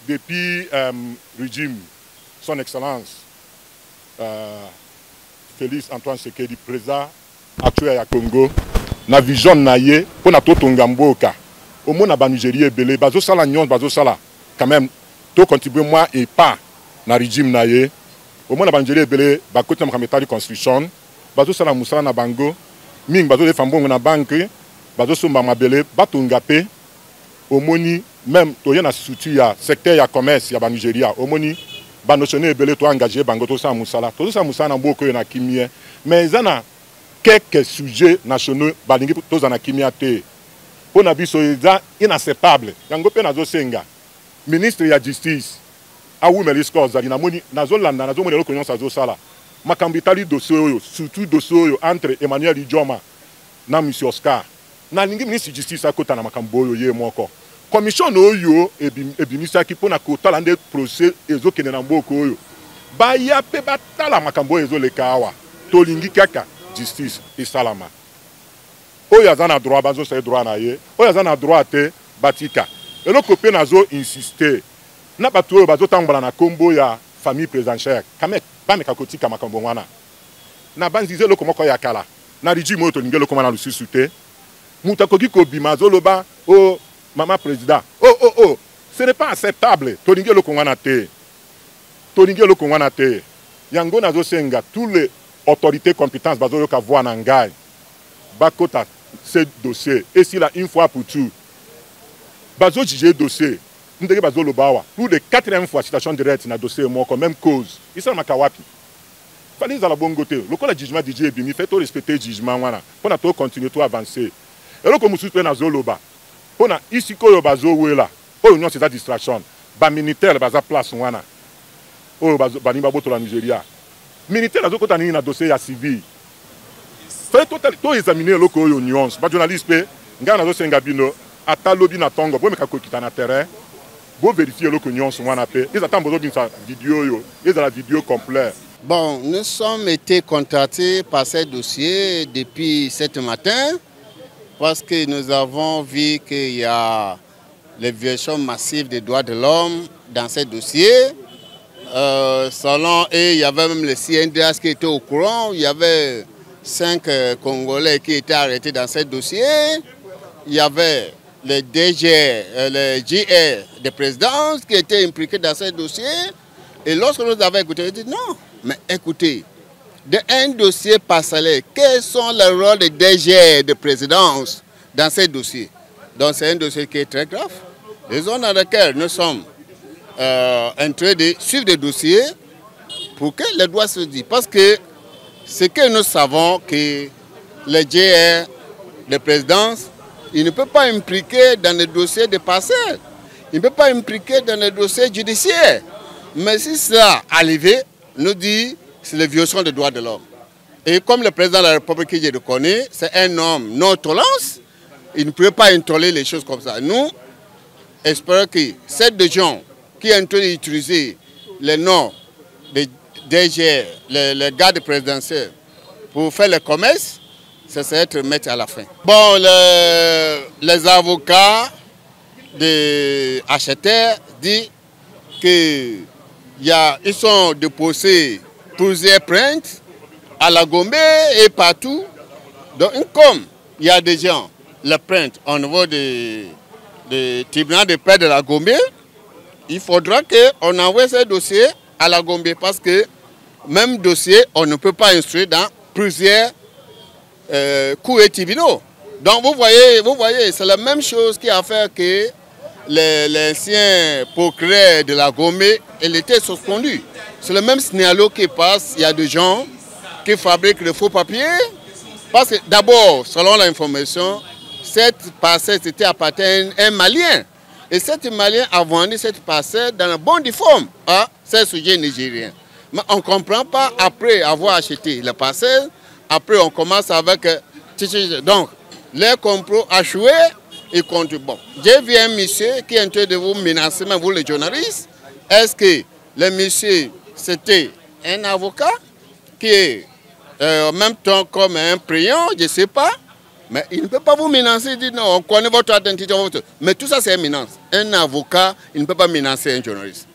depuis régime, son excellence Félix Antoine Tshisekedi, président actuel à Congo, na vision naie pour na totonga mboka. Au moins na Nigeria belé, bazo sala nyon, bazo sala. Quand même, to contribuer moi et pas na régime naie. Au moins na Nigeria belé, ba côté na makameta construction, bazo sala musala na bango, ming bazo de fambongo na banque, bazo somba mabelé, batonga pe. Au moni même to yana structure ya secteur ya commerce ya ba Nigeria, au moni ba notionné belé to engagé bango to sa musala na mboko na kimie. Mais zana quelques sujets nationaux balingi to za na kimia te. Pona biso eza inacceptable. Yango pe nazo senga. Ministre ya justice awu melisko za na moni nazo landa nazo moni lokonyonsa zo sala. Makambi tali dossier oyo, surtout dossier oyo entre Emmanuel Idjoma na Monsieur Oscar. Na lingi ministre justice akota na makambo oyo ye moko. Commission oyo ebimisa ki pona kotala nde procès ezokene na mboko oyo. Ba ya pe batala makambo ezo lekawa. To lingi kaka justice et salama. Oyo azana droit bazo se droit na ye. Oyo azana droit te batika. Et le copain nazo insister. Na batu oyo bazo tambala na kombo ya famille présidentielle. Kamek ba mekakotika makambo wana. Na banzize loko moko ya kala. Na riji moto ngelo koma na lususu te. Mutakoki ko bima zoloba oh maman président. Oh, ce n'est pas acceptable. To ngelo ko wana te. To ngelo ko wana te. Yango nazo senga tous les autorité compétence bazo ka voir nangai bakota ce dossier et si là une fois pour tout bazo juger dossier ndenge bazo lobawa plus de 4e fois citation directe na dossier moi comme même cause isa makawapi fallait za la bongote le ko la jugement DJ bimi fait to respecter jugement wana pour na to continuer to avancer et le ko musu pe na zoloba pour na ici ko yo bazo wela o union c'est la distraction ba militaire baza place wana o bazo banimba boto la Nigeria militaire azo kota ni na dossier ya civil. Fait to examiner loko oyo nuance. Ba journaliste pe nga nazo senga bino ata lobi na tongo bo meka kokita na terrain. Bo vérifier loko nuance wana pe. Ils attendent besoin d'une vidéo yo, ils ont la vidéo complète. Bon, nous sommes été contactés par ce dossier depuis ce matin parce que nous avons vu qu'il y a les violations massives des droits de l'homme dans ce dossier. Selon eux, il y avait même le CNDH qui était au courant. Il y avait 5 Congolais qui étaient arrêtés dans ce dossier. Il y avait les DG, les JR de présidence qui étaient impliqués dans ce dossier. Et lorsque nous avons écouté, on a dit non, mais écoutez, d'un dossier parcellé, quels sont les rôles des DG de présidence dans ce dossier? Donc c'est un dossier qui est très grave. Les zones dans lesquelles nous sommes en train de suivre des dossiers pour que les droits se disent. Parce que ce que nous savons, que les GR de présidence, ils ne peuvent pas impliquer dans les dossiers de parcelles. Ils ne peuvent pas impliquer dans les dossiers judiciaires. Mais si cela arrivait, nous dit c'est la violation des droits de l'homme. Et comme le président de la République que je le connais, c'est un homme non-tolérance, il ne peut pas intolérer les choses comme ça. Nous espérons que ces gens qui est en train d'utiliser les noms des DG, les gardes présidentiels, pour faire le commerce, ça serait être mettre à la fin. Bon, les avocats des acheteurs disent qu'ils sont déposés plusieurs plaintes à la Gombe et partout. Donc, comme il y a des gens, les plaintes au niveau du tribunal de paix de la Gombe, il faudra qu'on envoie ce dossier à la Gombe parce que même dossier, on ne peut pas instruire dans plusieurs cours et tribunaux. Donc vous voyez, c'est la même chose qui a fait que l'ancien procureur de la Gombe, il était suspendu. C'est le même scénario qui passe. Il y a des gens qui fabriquent de faux papiers. Parce que d'abord, selon l'information, cette parcelle c'était appartient à un Malien. Et cet Malien a vendu cette parcelle dans la bonne forme à ces sujets nigériens. Mais on ne comprend pas, après avoir acheté la parcelle, après on commence avec... Donc, le complot a joué et contre... Bon, j'ai vu un monsieur qui est en train de vous menacer, même vous les journalistes. Est-ce que le monsieur, c'était un avocat qui est en même temps comme un priant, je ne sais pas. Mais il ne peut pas vous menacer, il dit non, on connaît votre identité. Mais tout ça, c'est une menace. Un avocat, il ne peut pas menacer un journaliste.